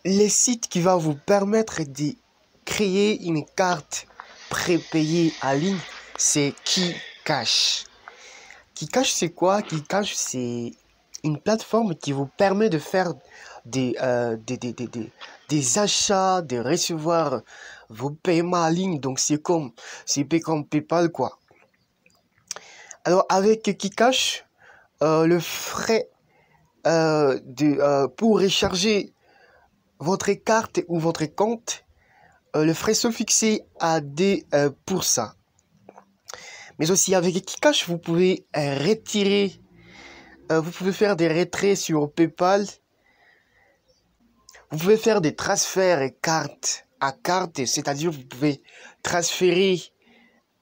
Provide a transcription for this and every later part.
les sites qui vont vous permettre de créer une carte prépayée en ligne, c'est Kikash. Kikash, c'est quoi? Kikash, c'est une plateforme qui vous permet de faire des achats, de recevoir vos paiements en ligne. Donc, c'est comme PayPal, quoi. Alors, avec Kikash, le frais pour recharger votre carte ou votre compte, le frais sont fixés à 2%. Mais aussi avec Kikash, vous pouvez retirer, vous pouvez faire des retraits sur PayPal. Vous pouvez faire des transferts carte à carte, c'est-à-dire vous pouvez transférer,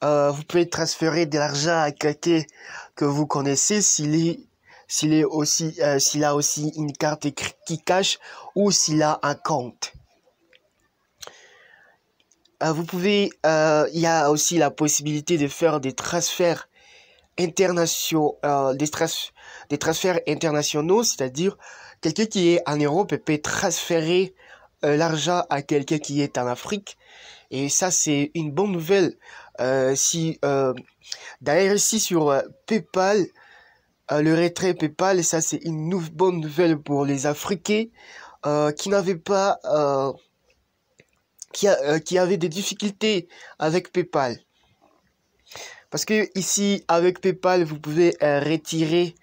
de l'argent à quelqu'un que vous connaissez s'il a aussi une carte Kikash ou s'il a un compte. Il y a aussi la possibilité de faire des transferts internationaux, des transferts internationaux, c'est-à-dire quelqu'un qui est en Europe peut transférer l'argent à quelqu'un qui est en Afrique. Et ça, c'est une bonne nouvelle. D'ailleurs, ici sur PayPal, le retrait PayPal, ça, c'est une bonne nouvelle pour les Africains qui n'avaient pas, qui avaient des difficultés avec PayPal. Parce que ici, avec PayPal, vous pouvez retirer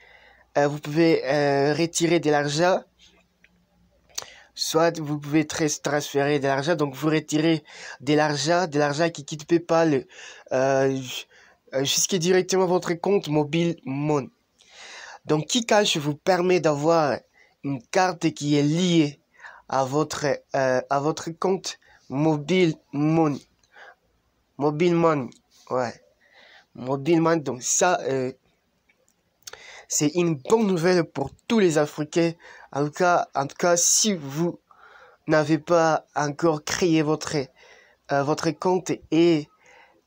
de l'argent. Soit vous pouvez transférer de l'argent, donc vous retirez de l'argent qui quitte PayPal jusqu'à directement votre compte mobile Money. Donc Kikash vous permet d'avoir une carte qui est liée à votre compte mobile Money. Mobile Money, ouais. Mobile Money, donc ça, c'est une bonne nouvelle pour tous les Africains. En tout cas, si vous n'avez pas encore créé votre compte et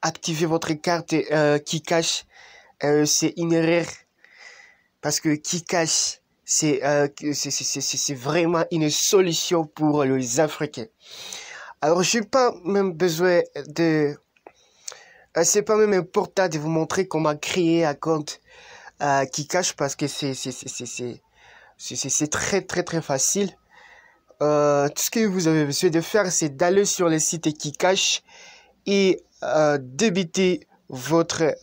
activé votre carte Kikash, c'est une erreur. Parce que Kikash, c'est vraiment une solution pour les Africains. Alors, j'ai pas même besoin de... c'est pas même important de vous montrer comment créer un compte Kikash parce que c'est très très très facile. Tout ce que vous avez besoin de faire, c'est d'aller sur le site Kikash et débiter votre...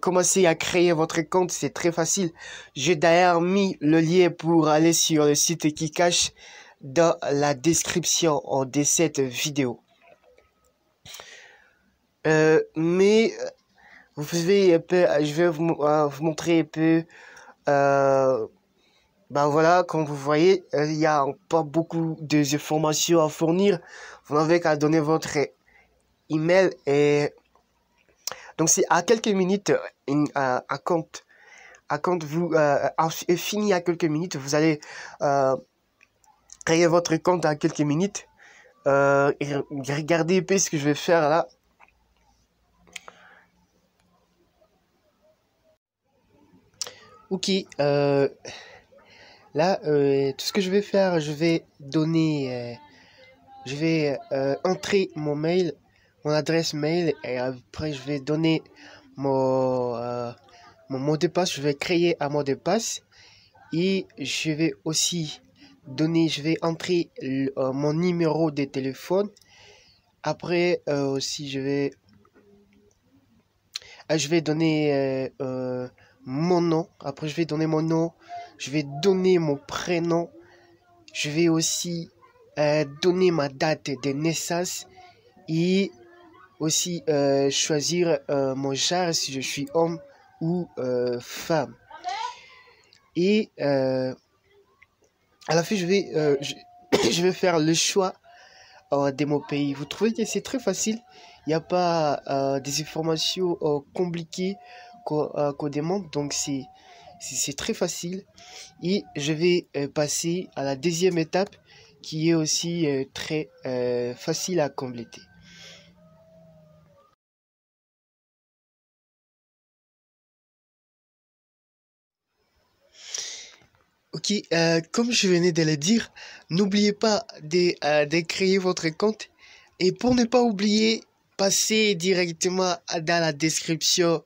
commencer à créer votre compte, c'est très facile. J'ai d'ailleurs mis le lien pour aller sur le site Kikash dans la description de cette vidéo. Mais vous pouvez un peu, je vais vous montrer un peu. Ben voilà, comme vous voyez, il y a pas beaucoup d'informations à fournir. Vous n'avez qu'à donner votre email et donc c'est à quelques minutes un compte vous est fini à quelques minutes. Vous allez créer votre compte à quelques minutes et regardez un peu ce que je vais faire là. Ok, là tout ce que je vais faire, je vais donner, je vais entrer mon mail, mon adresse mail et après je vais donner mon mot de passe. Je vais créer un mot de passe et je vais aussi je vais entrer mon numéro de téléphone. Après aussi je vais donner mon nom. Après je vais donner mon nom, je vais donner mon prénom, je vais aussi donner ma date de naissance et aussi choisir mon genre, si je suis homme ou femme. Et à la fin, je vais faire le choix de mon pays. Vous trouvez que c'est très facile. Il n'y a pas des informations compliquées qu'on demande. Donc, c'est très facile. Et je vais passer à la deuxième étape qui est aussi très facile à compléter. Ok, comme je venais de le dire, n'oubliez pas de créer votre compte. Et pour ne pas oublier, passez directement dans la description.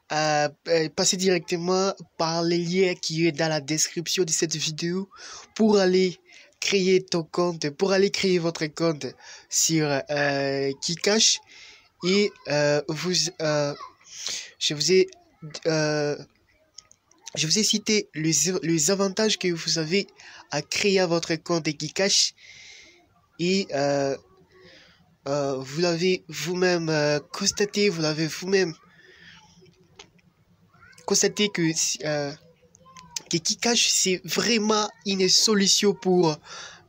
Passez directement par le lien qui est dans la description de cette vidéo pour aller créer ton compte, pour aller créer votre compte sur Kikash. Et je vous ai cité les avantages que vous avez à créer votre compte Kikash. Et vous l'avez vous-même constaté, vous l'avez vous-même constaté que Kikash, c'est vraiment une solution pour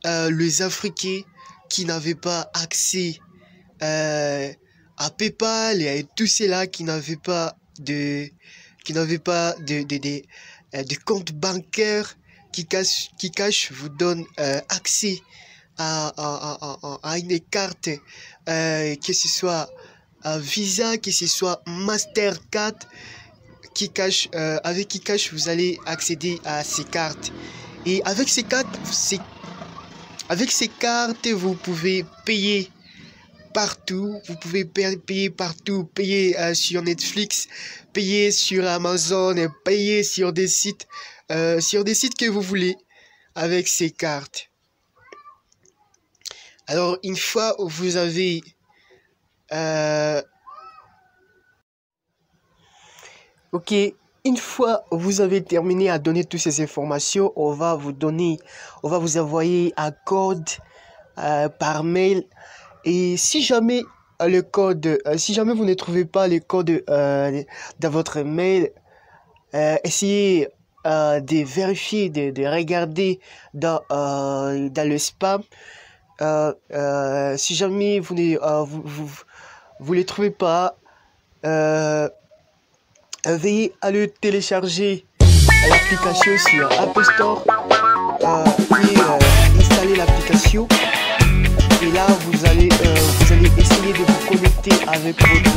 les Africains qui n'avaient pas accès à PayPal et à tout cela, qui n'avaient pas de compte bancaire. Kikash vous donne accès à une carte, que ce soit Visa, que ce soit Mastercard. Avec Kikash, vous allez accéder à ces cartes. Et avec ces cartes, vous pouvez payer partout. Vous pouvez payer partout, payer sur Netflix, payer sur Amazon, payer sur des sites que vous voulez avec ces cartes. Alors, une fois vous avez ok, une fois vous avez terminé à donner toutes ces informations, on va vous envoyer un code par mail. Et si jamais si jamais vous ne trouvez pas le code dans votre mail, essayez de vérifier, de regarder dans le spam. Si jamais vous ne trouvez pas, veuillez aller télécharger l'application sur Apple Store et installer l'application. Et là, vous allez essayer de vous connecter avec votre